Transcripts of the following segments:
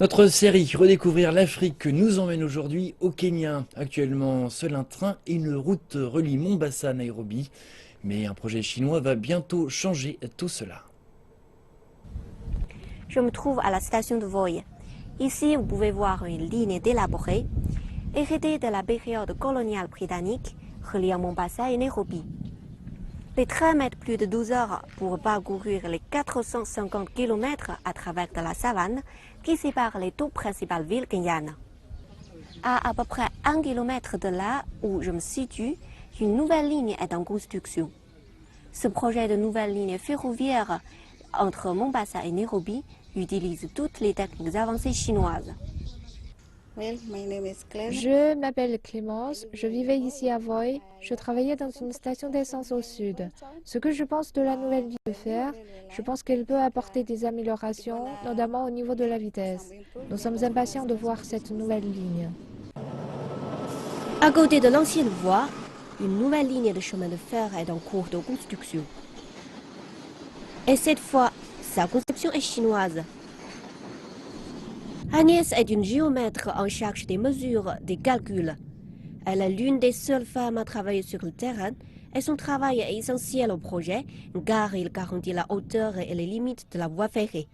Notre série Redécouvrir l'Afrique nous emmène aujourd'hui au Kenya. Actuellement, seul un train et une route relient Mombasa à Nairobi. Mais un projet chinois va bientôt changer tout cela. Je me trouve à la station de Voi. Ici, vous pouvez voir une ligne délabrée, héritée de la période coloniale britannique, reliant Mombasa et Nairobi. Les trains mettent plus de 12 heures pour parcourir les 450 km à travers de la savane qui sépare les deux principales villes kenyanes. À peu près 1 km de là où je me situe, une nouvelle ligne est en construction. Ce projet de nouvelle ligne ferroviaire entre Mombasa et Nairobi utilise toutes les techniques avancées chinoises. Je m'appelle Clémence, je vivais ici à Voi, je travaillais dans une station d'essence au sud. Ce que je pense de la nouvelle ligne de fer, je pense qu'elle peut apporter des améliorations, notamment au niveau de la vitesse. Nous sommes impatients de voir cette nouvelle ligne. À côté de l'ancienne voie, une nouvelle ligne de chemin de fer est en cours de construction. Et cette fois, sa conception est chinoise. Agnès est une géomètre en charge des mesures, des calculs. Elle est l'une des seules femmes à travailler sur le terrain et son travail est essentiel au projet car il garantit la hauteur et les limites de la voie ferrée.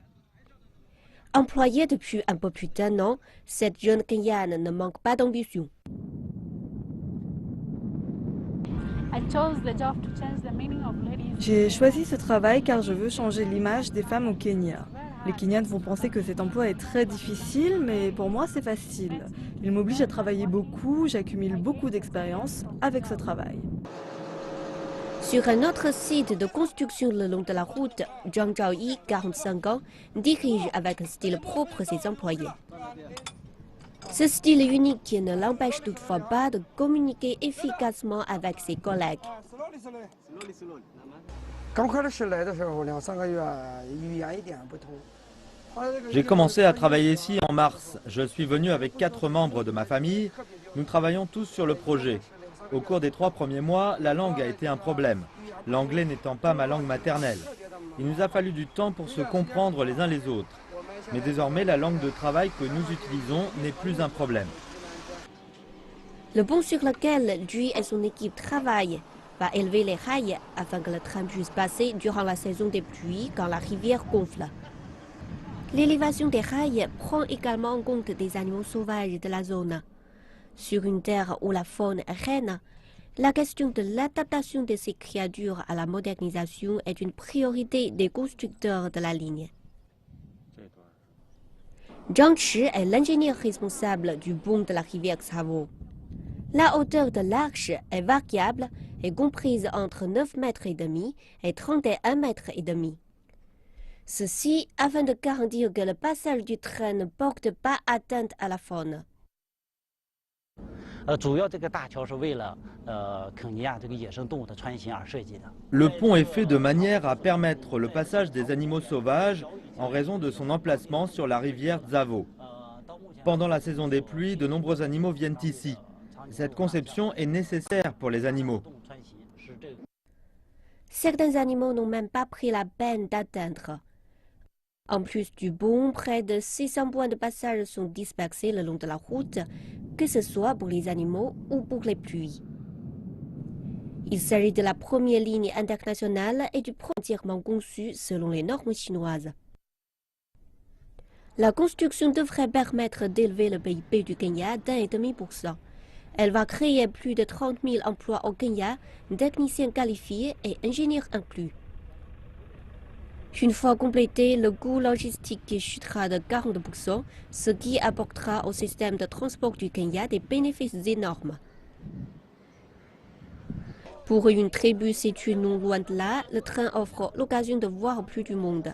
Employée depuis un peu plus d'un an, cette jeune Kenyane ne manque pas d'ambition. J'ai choisi ce travail car je veux changer l'image des femmes au Kenya. Les Kenyans vont penser que cet emploi est très difficile, mais pour moi c'est facile. Il m'oblige à travailler beaucoup, j'accumule beaucoup d'expérience avec ce travail. Sur un autre site de construction le long de la route, Zhang Zhaoyi, 45 ans, dirige avec un style propre ses employés. Ce style unique ne l'empêche toutefois pas de communiquer efficacement avec ses collègues. J'ai commencé à travailler ici en mars. Je suis venu avec 4 membres de ma famille. Nous travaillons tous sur le projet. Au cours des 3 premiers mois, la langue a été un problème, l'anglais n'étant pas ma langue maternelle. Il nous a fallu du temps pour se comprendre les uns les autres. Mais désormais, la langue de travail que nous utilisons n'est plus un problème. Le pont sur lequel Jui et son équipe travaillent va élever les rails afin que le train puisse passer durant la saison des pluies quand la rivière gonfle. L'élévation des rails prend également en compte des animaux sauvages de la zone. Sur une terre où la faune est reine, la question de l'adaptation de ces créatures à la modernisation est une priorité des constructeurs de la ligne. Zhang Shi est l'ingénieur responsable du pont de la rivière Tsavo. La hauteur de l'arche est variable et comprise entre 9,5 mètres et 31,5 mètres. Ceci afin de garantir que le passage du train ne porte pas atteinte à la faune. Le pont est fait de manière à permettre le passage des animaux sauvages en raison de son emplacement sur la rivière Tsavo. Pendant la saison des pluies, de nombreux animaux viennent ici. Cette conception est nécessaire pour les animaux. Certains animaux n'ont même pas pris la peine d'atteindre. En plus du pont, près de 600 points de passage sont dispersés le long de la route, que ce soit pour les animaux ou pour les pluies. Il s'agit de la première ligne internationale et du premier entièrement conçu selon les normes chinoises. La construction devrait permettre d'élever le PIB du Kenya d'1,5%. Elle va créer plus de 30 000 emplois au Kenya, techniciens qualifiés et ingénieurs inclus. Une fois complété, le coût logistique chutera de 40%, ce qui apportera au système de transport du Kenya des bénéfices énormes. Pour une tribu située non loin de là, le train offre l'occasion de voir plus du monde.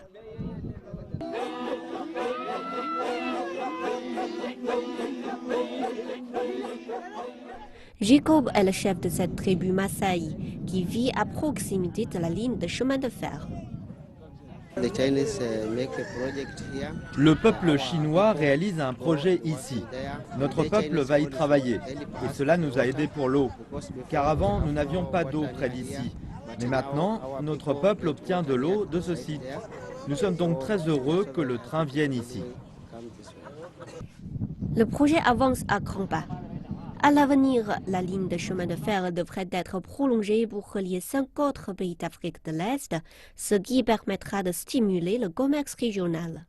Jacob est le chef de cette tribu Maasai qui vit à proximité de la ligne de chemin de fer. Le peuple chinois réalise un projet ici. Notre peuple va y travailler et cela nous a aidés pour l'eau. Car avant, nous n'avions pas d'eau près d'ici. Mais maintenant, notre peuple obtient de l'eau de ce site. Nous sommes donc très heureux que le train vienne ici. Le projet avance à grands pas. À l'avenir, la ligne de chemin de fer devrait être prolongée pour relier 5 autres pays d'Afrique de l'Est, ce qui permettra de stimuler le commerce régional.